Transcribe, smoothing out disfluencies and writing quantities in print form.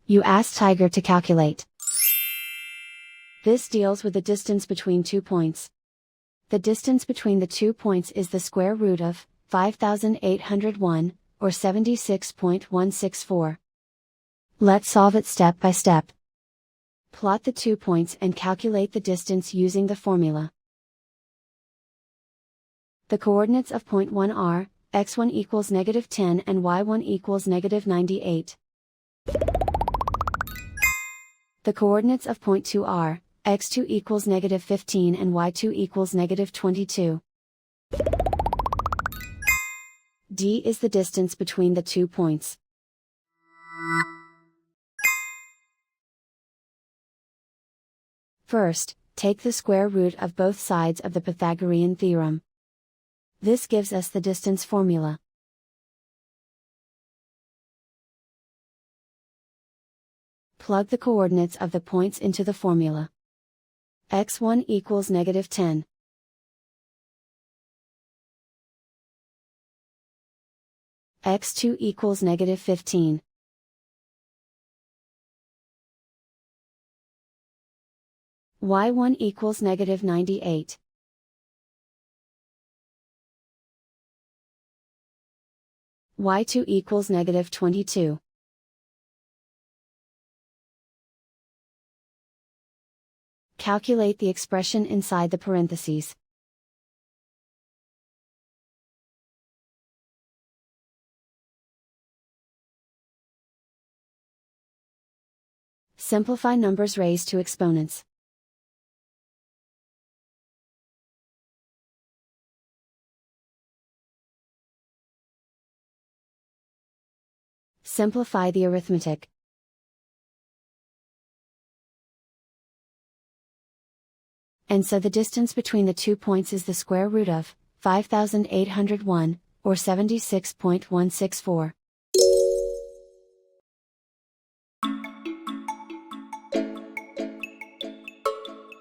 You ask Tiger to calculate. This deals with the distance between 2 points. The distance between the 2 points is the square root of 5,801, or 76.164. Let's solve it step by step. Plot the 2 points and calculate the distance using the formula. The coordinates of point 1 are, x1 equals -10 and y1 equals -98. The coordinates of point 2 are, x2 equals -15 and y2 equals -22. D is the distance between the 2 points. First, take the square root of both sides of the Pythagorean theorem. This gives us the distance formula. Plug the coordinates of the points into the formula. x1 equals -10. x2 equals -15. y1 equals -98. y2 equals -22. Calculate the expression inside the parentheses. Simplify numbers raised to exponents. Simplify the arithmetic. And so the distance between the 2 points is the square root of 5,801, or 76.164.